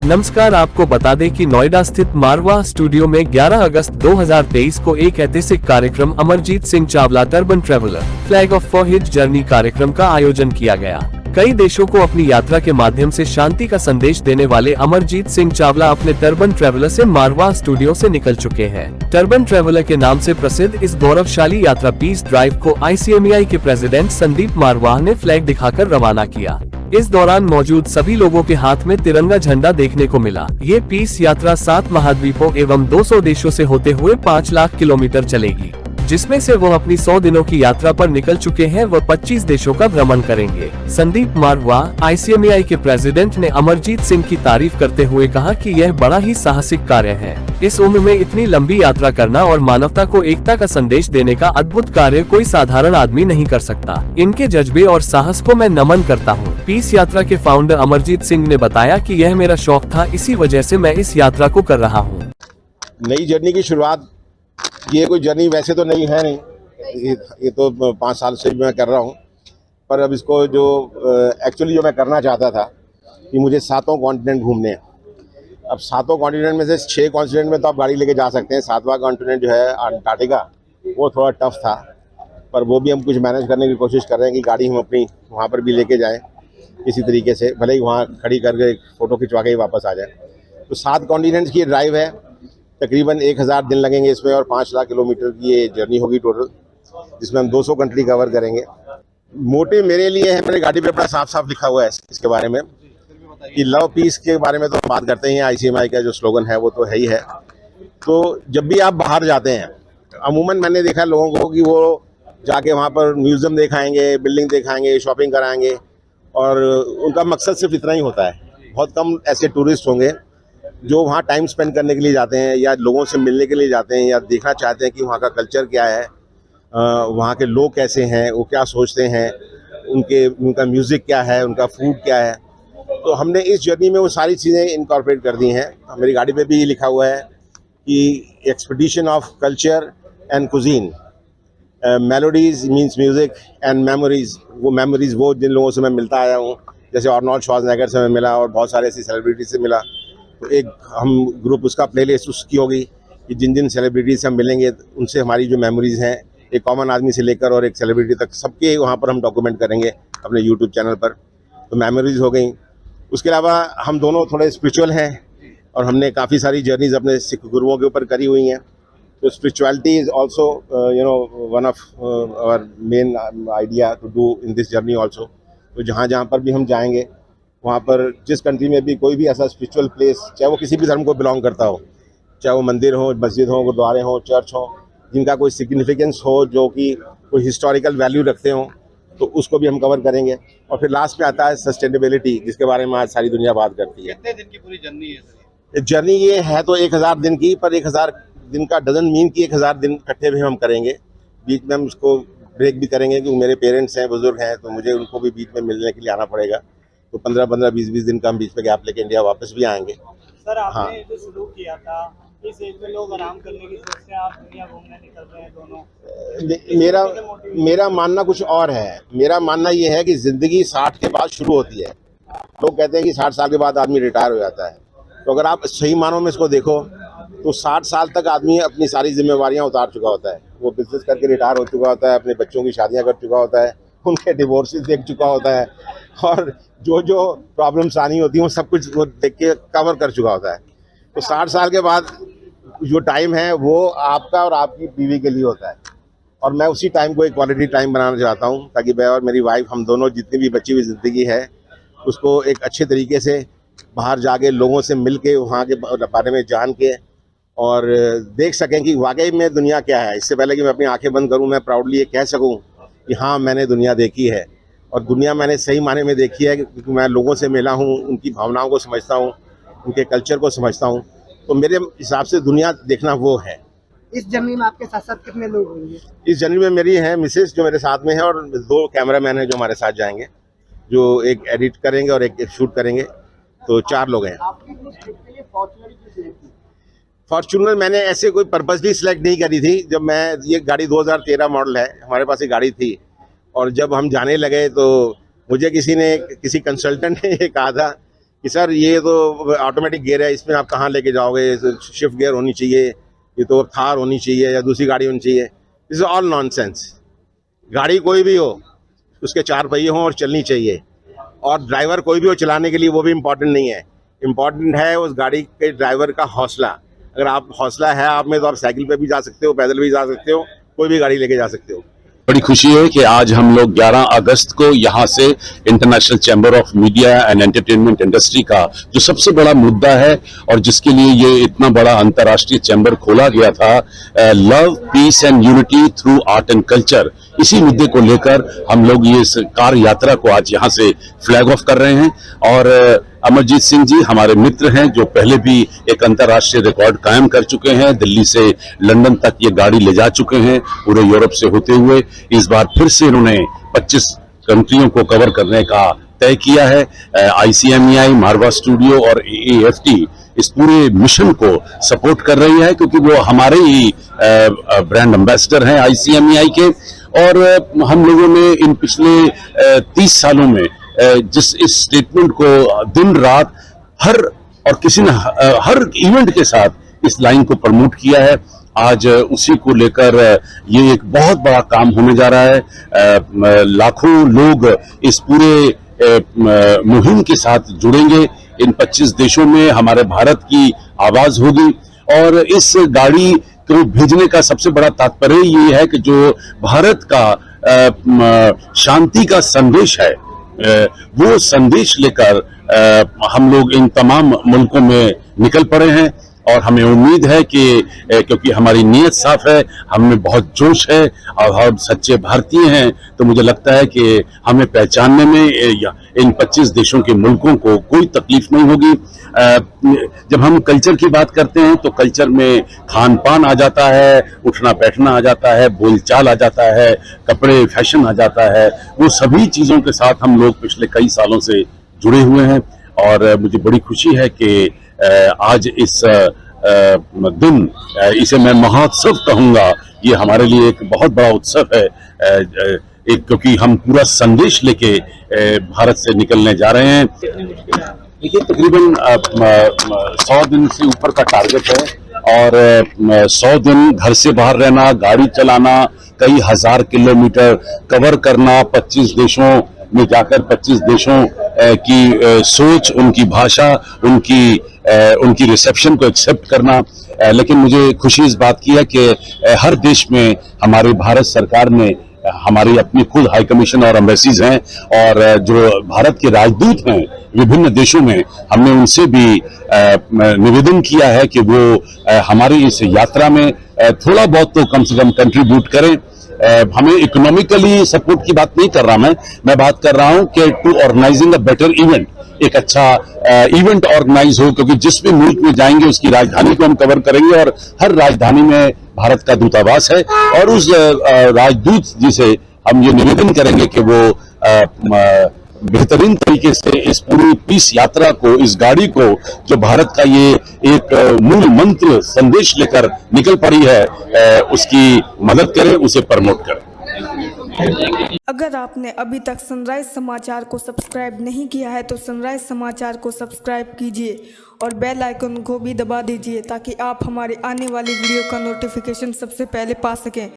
नमस्कार, आपको बता दें कि नोएडा स्थित मारवा स्टूडियो में 11 अगस्त 2023 को एक ऐतिहासिक कार्यक्रम Amarjeet Singh Chawla turban traveller flag of for his journey कार्यक्रम का आयोजन किया गया। कई देशों को अपनी यात्रा के माध्यम से शांति का संदेश देने वाले अमरजीत सिंह चावला अपने टर्बन ट्रेवलर से मारवा स्टूडियो से निकल चुके हैं। टर्बन ट्रेवलर के नाम से प्रसिद्ध इस गौरवशाली यात्रा पीस ड्राइव को ICMEI के प्रेसिडेंट संदीप मारवाह ने फ्लैग दिखाकर रवाना किया। इस दौरान मौजूद सभी लोगों के हाथ में तिरंगा झंडा देखने को मिला। ये पीस यात्रा 7 महाद्वीपों एवं 200 देशों से होते हुए 5 लाख किलोमीटर चलेगी, जिसमें से वो अपनी 100 दिनों की यात्रा पर निकल चुके हैं। वह 25 देशों का भ्रमण करेंगे। संदीप मारवाह ICMEI के प्रेसिडेंट ने अमरजीत सिंह की तारीफ करते हुए कहा कि यह बड़ा ही साहसिक कार्य है। इस उम्र में इतनी लंबी यात्रा करना और मानवता को एकता का संदेश देने का अद्भुत कार्य कोई साधारण आदमी नहीं कर सकता। इनके जज्बे और साहस को मैं नमन करता हूँ। पीस यात्रा के फाउंडर अमरजीत सिंह ने बताया कि यह मेरा शौक था, इसी वजह से मैं इस यात्रा को कर रहा हूँ। नई जर्नी की शुरुआत, ये कोई जर्नी वैसे तो नहीं है, ये तो 5 साल से मैं कर रहा हूँ, पर अब इसको जो एक्चुअली जो मैं करना चाहता था कि मुझे 7 कॉन्टिनेंट घूमने हैं। अब 7 कॉन्टिनेंट में से 6 कॉन्टिनेंट में तो आप गाड़ी लेके जा सकते हैं। 7वां कॉन्टिनेंट जो है अंटार्कटिका, वो थोड़ा टफ था, पर वो भी हम कुछ मैनेज करने की कोशिश कर रहे हैं कि गाड़ी हम अपनी वहाँ पर भी लेके जाएँ इसी तरीके से, भले ही वहाँ खड़ी करके फ़ोटो खिंचवा के ही वापस आ जाए। तो 7 कॉन्टिनेंट्स की ड्राइव है, तकरीबन 1000 दिन लगेंगे इसमें और 5 लाख किलोमीटर की ये जर्नी होगी टोटल, जिसमें हम 200 कंट्री कवर करेंगे। मोटिव मेरे लिए है, मेरे गाड़ी पे बड़ा साफ साफ लिखा हुआ है इसके बारे में कि लव पीस के बारे में तो बात करते हैं। ICMEI का जो स्लोगन है वो तो है ही है। तो जब भी आप बाहर जाते हैं, अमूमन मैंने देखा लोगों को कि वो जाके वहाँ पर म्यूज़ियम दिखाएंगे, बिल्डिंग दिखाएंगे, शॉपिंग कराएंगे, और उनका मकसद सिर्फ इतना ही होता है। बहुत कम ऐसे टूरिस्ट होंगे जो वहाँ टाइम स्पेंड करने के लिए जाते हैं या लोगों से मिलने के लिए जाते हैं या देखना चाहते हैं कि वहाँ का कल्चर क्या है, वहाँ के लोग कैसे हैं, वो क्या सोचते हैं, उनका म्यूज़िक क्या है, उनका फूड क्या है। तो हमने इस जर्नी में वो सारी चीज़ें इनकॉर्पोरेट कर दी हैं। मेरी गाड़ी पे भी लिखा हुआ है कि expedition of culture and cuisine, melodies means music and memories. वो मेमोरीज वो जिन लोगों से मैं मिलता आया हूँ, जैसे आर्नोल्ड श्वार्ज़नेगर से मैं मिला और बहुत सारे ऐसी सेलिब्रिटी से मिला, तो एक हम ग्रुप उसका प्लेलिस्ट उसकी होगी कि जिन जिन सेलिब्रिटी से हम मिलेंगे उनसे हमारी जो मेमोरीज़ हैं, एक कॉमन आदमी से लेकर और एक सेलिब्रिटी तक, सबके वहाँ पर हम डॉक्यूमेंट करेंगे अपने यूट्यूब चैनल पर। तो मेमोरीज़ हो गई। उसके अलावा हम दोनों थोड़े स्पिरिचुअल हैं और हमने काफ़ी सारी जर्नीज़ अपने सिख गुरुओं के ऊपर करी हुई हैं। तो spirituality is also one of our main idea to do in this journey also. तो जहाँ जहाँ पर भी हम जाएंगे, वहाँ पर जिस कंट्री में भी कोई भी ऐसा स्पिरिचुअल प्लेस, चाहे वो किसी भी धर्म को बिलोंग करता हो, चाहे वो मंदिर हो, मस्जिद हो, गुरुद्वारे हो, चर्च हो, जिनका कोई सिग्निफिकेंस हो, जो कि कोई हिस्टोरिकल वैल्यू रखते हो, तो उसको भी हम कवर करेंगे। और फिर लास्ट में आता है सस्टेनेबिलिटी, जिसके बारे में आज सारी दुनिया बात करती है। कितने दिन की पूरी जर्नी है सर? जर्नी ये है तो 1000 दिन की, पर 1000 दिन का डजन मीन की 1000 दिन इकट्ठे भी हम करेंगे। बीच में हम उसको ब्रेक भी करेंगे क्योंकि मेरे पेरेंट्स हैं, बुजुर्ग हैं, तो मुझे उनको भी बीच में मिलने के लिए आना पड़ेगा। तो 15-15, 20-20 दिन का हम बीच में गैप लेके इंडिया वापस भी आएंगे। सर, आपने हाँ, जो शुरू किया था, इस एज में लोग आराम करने की सोच से आप दुनिया घूमने निकल रहे हैं दोनों। मेरा मानना कुछ और है। मेरा मानना ये है कि ज़िंदगी 60 के बाद शुरू होती है। लोग कहते हैं कि 60 साल के बाद आदमी रिटायर हो जाता है, तो अगर आप सही मानों में इसको देखो तो 60 साल तक आदमी अपनी सारी जिम्मेवारियां उतार चुका होता है। वो बिजनेस करके रिटायर हो चुका होता है, अपने बच्चों की शादियां कर चुका होता है, उनके डिवोर्सेस देख चुका होता है, और जो जो प्रॉब्लम्स आनी होती हैं वो सब कुछ वो देख के कवर कर चुका होता है। तो 60 साल के बाद जो टाइम है वो आपका और आपकी बीवी के लिए होता है, और मैं उसी टाइम को एक क्वालिटी टाइम बनाना चाहता हूँ, ताकि मैं और मेरी वाइफ, हम दोनों जितनी भी बची हुई ज़िंदगी है, उसको एक अच्छे तरीके से बाहर जाके लोगों से मिल के, वहाँ के बारे में जान के, और देख सकें कि वाकई में दुनिया क्या है। इससे पहले कि मैं अपनी आंखें बंद करूं, मैं प्राउडली ये कह सकूं कि हाँ, मैंने दुनिया देखी है, और दुनिया मैंने सही माने में देखी है, क्योंकि मैं लोगों से मिला हूं, उनकी भावनाओं को समझता हूं, उनके कल्चर को समझता हूं। तो मेरे हिसाब से दुनिया देखना वो है। इस जर्नी में आपके साथ साथ कितने लोग होंगे? इस जर्नी में मेरी है मिसेस जो मेरे साथ में है, और 2 कैमरामैन हैं जो हमारे साथ जाएंगे, जो एक एडिट करेंगे और एक शूट करेंगे। तो 4 लोग हैं। आपकी इस ट्रिप के लिए फॉर्च्यूनर क्यों सिलेक्ट की? फॉर्च्यूनर मैंने ऐसे कोई पर्पसली सिलेक्ट नहीं करी थी। जब मैं, ये गाड़ी 2013 मॉडल है, हमारे पास ये गाड़ी थी, और जब हम जाने लगे तो मुझे किसी कंसल्टेंट ने ये कहा था कि सर ये तो ऑटोमेटिक गियर है, इसमें आप कहाँ लेके जाओगे, शिफ्ट गियर होनी चाहिए, ये तो थार होनी चाहिए या दूसरी गाड़ी होनी चाहिए। This is all nonsense. गाड़ी कोई भी हो, उसके 4 पहिए हों और चलनी चाहिए, और ड्राइवर कोई भी हो चलाने के लिए, वो भी इम्पोर्टेंट नहीं है। इम्पोर्टेंट है उस गाड़ी के ड्राइवर का हौसला। अगर आप हौसला है आप में, तो आप साइकिल पे भी जा सकते हो, पैदल भी जा सकते हो, कोई भी गाड़ी लेके जा सकते हो। बड़ी खुशी है कि आज हम लोग 11 अगस्त को यहाँ से international chamber of media and entertainment industry का जो सबसे बड़ा मुद्दा है और जिसके लिए ये इतना बड़ा अंतर्राष्ट्रीय चैम्बर खोला गया था, love piece and unity through art and culture, इसी मुद्दे को लेकर हम लोग ये कार यात्रा को आज यहाँ से फ्लैग ऑफ कर रहे हैं। और अमरजीत सिंह जी हमारे मित्र हैं जो पहले भी एक अंतर्राष्ट्रीय रिकॉर्ड कायम कर चुके हैं। दिल्ली से लंदन तक ये गाड़ी ले जा चुके हैं पूरे यूरोप से होते हुए। इस बार फिर से इन्होंने 25 कंट्रियों को कवर करने का तय किया है। ICMEI, मारवा स्टूडियो और AAFT इस पूरे मिशन को सपोर्ट कर रही है, क्योंकि वो हमारे ही ब्रांड एम्बेसडर हैं ICMEI के। और हम लोगों ने इन पिछले 30 सालों में जिस इस स्टेटमेंट को दिन रात हर इवेंट के साथ इस लाइन को प्रमोट किया है, आज उसी को लेकर ये एक बहुत बड़ा काम होने जा रहा है। लाखों लोग इस पूरे मुहिम के साथ जुड़ेंगे। इन 25 देशों में हमारे भारत की आवाज होगी, और इस गाड़ी को भेजने का सबसे बड़ा तात्पर्य ये है कि जो भारत का शांति का संदेश है, वो संदेश लेकर हम लोग इन तमाम मुल्कों में निकल पड़े हैं। और हमें उम्मीद है कि क्योंकि हमारी नीयत साफ है, हमें बहुत जोश है और हम सच्चे भारतीय हैं, तो मुझे लगता है कि हमें पहचानने में इन 25 देशों के मुल्कों को कोई तकलीफ नहीं होगी। जब हम कल्चर की बात करते हैं तो कल्चर में खान पान आ जाता है, उठना बैठना आ जाता है, बोलचाल आ जाता है, कपड़े फैशन आ जाता है। वो सभी चीज़ों के साथ हम लोग पिछले कई सालों से जुड़े हुए हैं। और मुझे बड़ी खुशी है कि आज इस दिन, इसे मैं महोत्सव कहूँगा, ये हमारे लिए एक बहुत बड़ा उत्सव है, क्योंकि हम पूरा संदेश लेके भारत से निकलने जा रहे हैं। देखिए तकरीबन 100 दिन से ऊपर का टारगेट है, और 100 दिन घर से बाहर रहना, गाड़ी चलाना, कई हजार किलोमीटर कवर करना, 25 देशों में जाकर 25 देशों की सोच, उनकी भाषा, उनकी रिसेप्शन को एक्सेप्ट करना। लेकिन मुझे खुशी इस बात की है कि हर देश में हमारे भारत सरकार ने हमारी अपनी खुद हाई कमीशन और एम्बेसीज हैं, और जो भारत के राजदूत हैं विभिन्न देशों में, हमने उनसे भी निवेदन किया है कि वो हमारी इस यात्रा में थोड़ा बहुत तो कम से कम कंट्रीब्यूट करें। हमें इकोनॉमिकली सपोर्ट की बात नहीं कर रहा मैं बात कर रहा हूं कि to organising a better event, एक अच्छा इवेंट ऑर्गेनाइज हो, क्योंकि जिस भी मुल्क में जाएंगे उसकी राजधानी को हम कवर करेंगे, और हर राजधानी में भारत का दूतावास है, और उस राजदूत जी से हम ये निवेदन करेंगे कि वो बेहतरीन तरीके से इस पूरी पीस यात्रा को, इस गाड़ी को, जो भारत का ये एक मूल मंत्र संदेश लेकर निकल पड़ी है, उसकी मदद करें, उसे प्रमोट करें। अगर आपने अभी तक सनराइज समाचार को सब्सक्राइब नहीं किया है तो सनराइज समाचार को सब्सक्राइब कीजिए और बेल आइकन को भी दबा दीजिए, ताकि आप हमारे आने वाली वीडियो का नोटिफिकेशन सबसे पहले पा सकें।